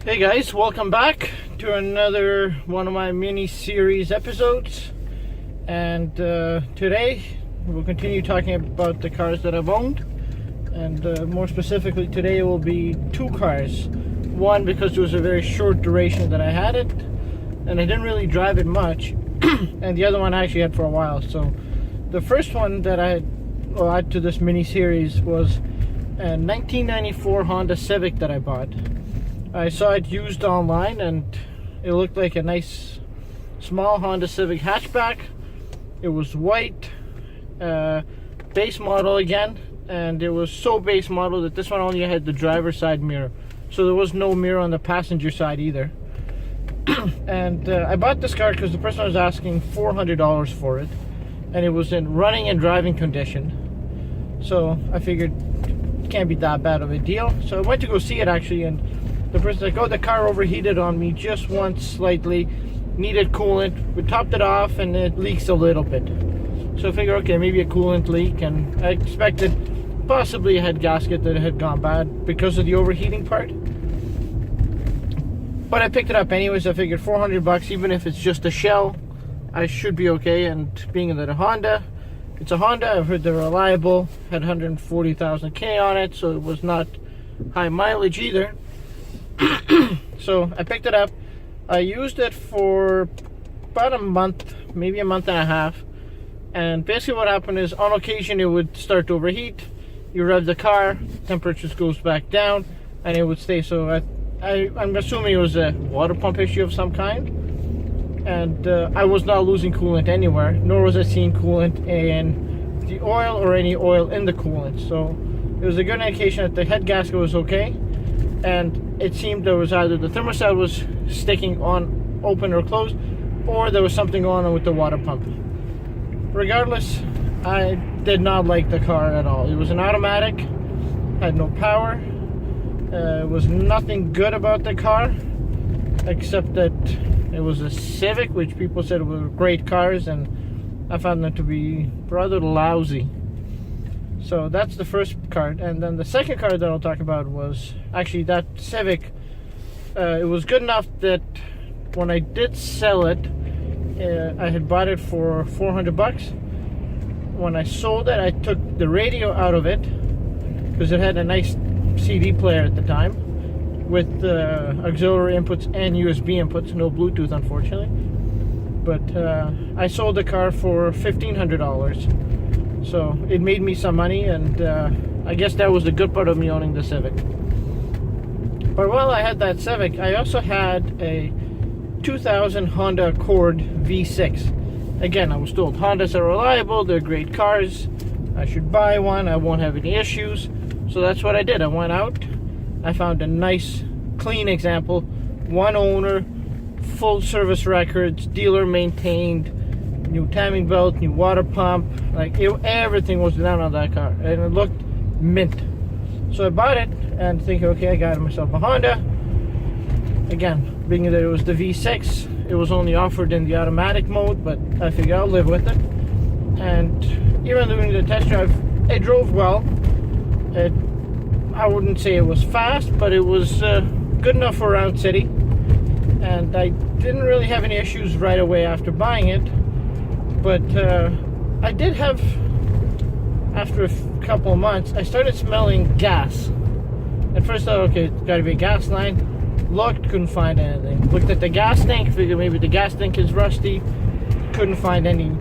Hey guys, welcome back to another one of my mini-series episodes. And today we'll continue talking about the cars that I've owned. And more specifically today it will be two cars. One because it was a very short duration that I had it, and I didn't really drive it much. And the other one I actually had for a while. So the first one that I will add to this mini-series was a 1994 Honda Civic that I bought. I saw it used online and it looked like a nice small Honda Civic hatchback. It was white, base model again, and it was so base model that this one only had the driver's side mirror, so there was no mirror on the passenger side either. And I bought this car because the person was asking $400 for it, and it was in running and driving condition, so I figured it can't be that bad of a deal. So I went to go see it actually, and the person's like, oh, the car overheated on me just once slightly, needed coolant. We topped it off and it leaks a little bit. So I figured, okay, maybe a coolant leak, and I expected possibly a head gasket that had gone bad because of the overheating part. But I picked it up anyways. I figured $400, even if it's just a shell, I should be okay. And being that it's a Honda, I've heard they're reliable, had 140,000 K on it, so it was not high mileage either. So I picked it up. I used it for about a month, maybe a month and a half, and basically what happened is on occasion it would start to overheat. You rev the car, temperature goes back down, and it would stay. So I'm assuming it was a water pump issue of some kind, and I was not losing coolant anywhere, nor was I seeing coolant in the oil or any oil in the coolant. So it was a good indication that the head gasket was okay. And it seemed there was either the thermostat was sticking on open or closed, or there was something going on with the water pump. Regardless, I did not like the car at all. It was an automatic, had no power. It was nothing good about the car, except that it was a Civic, which people said were great cars, and I found them to be rather lousy. So that's the first card. And then the second card that I'll talk about was actually that Civic. It was good enough that when I did sell it, I had bought it for $400. When I sold it, I took the radio out of it because it had a nice CD player at the time with auxiliary inputs and USB inputs, no Bluetooth unfortunately. But I sold the car for $1,500. So it made me some money, and I guess that was the good part of me owning the Civic. But while I had that Civic, I also had a 2000 Honda Accord V6. Again, I was told Hondas are reliable, they're great cars, I should buy one, I won't have any issues. So that's what I did. I went out, I found a nice, clean example, one owner, full service records, dealer maintained, new timing belt, new water pump, everything was done on that car, and it looked mint. So I bought it and thinking, okay, I got myself a Honda. Again, being that it was the V6, it was only offered in the automatic mode, but I figured I'll live with it. And even during the test drive, it drove well. I wouldn't say it was fast, but it was good enough for around city. And I didn't really have any issues right away after buying it. But I did have, after a couple of months, I started smelling gas. At first I thought, okay, it's got to be a gas line. Looked, couldn't find anything. Looked at the gas tank, figured maybe the gas tank is rusty. Couldn't find any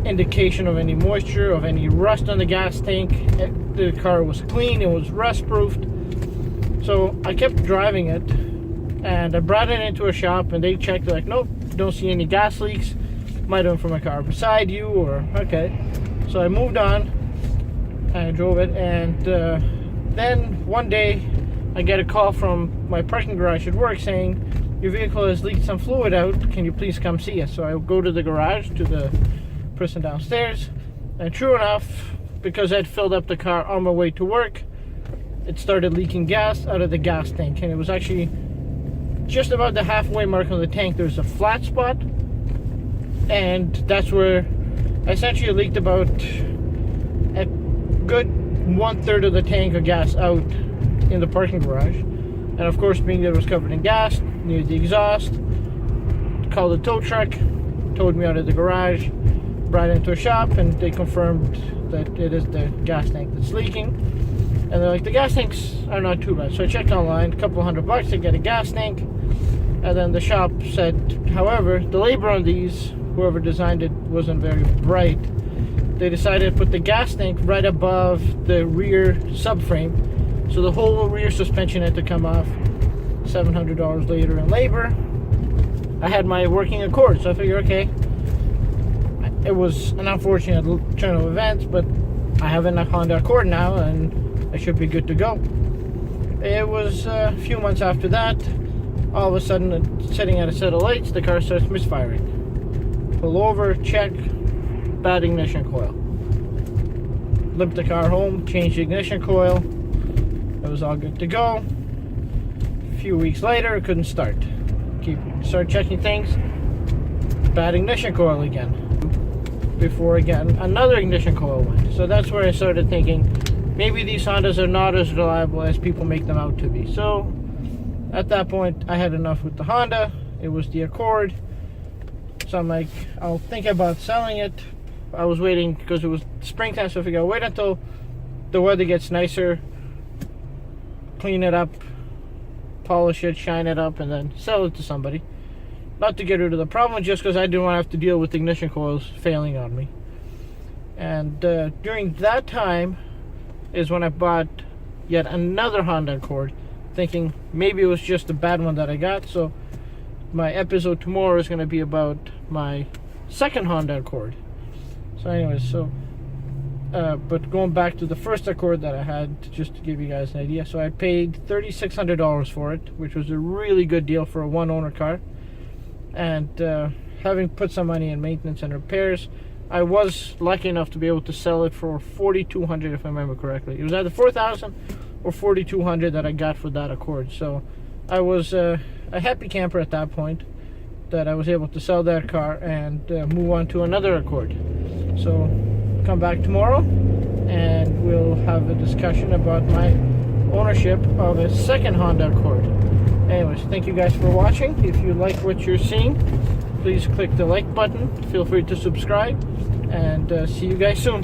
indication of any moisture, of any rust on the gas tank. The car was clean, it was rust proofed. So I kept driving it, and I brought it into a shop, and they checked, like, nope, don't see any gas leaks. Might have been from a car beside you, or okay. So I moved on, I drove it, and then one day I get a call from my parking garage at work saying, your vehicle has leaked some fluid out, can you please come see us? So I go to the garage, to the person downstairs, and true enough, because I'd filled up the car on my way to work, it started leaking gas out of the gas tank, and it was actually just about the halfway mark on the tank. There's a flat spot, and that's where I essentially leaked about a good 1/3 of the tank of gas out in the parking garage. And of course, being that it was covered in gas, near the exhaust, called a tow truck, towed me out of the garage, brought it into a shop, and they confirmed that it is the gas tank that's leaking. And they're like, the gas tanks are not too bad. So I checked online, a couple $100 to get a gas tank. And then the shop said, however, the labor on these, whoever designed it, wasn't very bright. They decided to put the gas tank right above the rear subframe. So the whole rear suspension had to come off. $700 later in labor. I had my working Accord, so I figured, okay, it was an unfortunate turn of events, but I have a Honda Accord now, and I should be good to go. It was a few months after that, all of a sudden, sitting at a set of lights, the car starts misfiring. Pull over, check, bad ignition coil. Limped the car home, changed the ignition coil. It was all good to go. A few weeks later, it couldn't start. Start checking things, bad ignition coil again. Before again, another ignition coil went. So that's where I started thinking, maybe these Hondas are not as reliable as people make them out to be. So at that point, I had enough with the Honda. It was the Accord. So I'm like, I'll think about selling it. I was waiting because it was springtime, so I figured I'll wait until the weather gets nicer, clean it up, polish it, shine it up, and then sell it to somebody. Not to get rid of the problem, just because I didn't want to have to deal with ignition coils failing on me. And during that time is when I bought yet another Honda Accord, thinking maybe it was just a bad one that I got. So my episode tomorrow is going to be about my second Honda Accord. So anyways, but going back to the first Accord that I had, just to give you guys an idea, so I paid $3,600 for it, which was a really good deal for a one-owner car. And having put some money in maintenance and repairs, I was lucky enough to be able to sell it for $4,200, if I remember correctly. It was either $4,000 or $4,200 that I got for that Accord. So I was a happy camper at that point, that I was able to sell that car and move on to another Accord. So come back tomorrow and we'll have a discussion about my ownership of a second Honda Accord. Anyways, thank you guys for watching. If you like what you're seeing, please click the like button. Feel free to subscribe, and see you guys soon.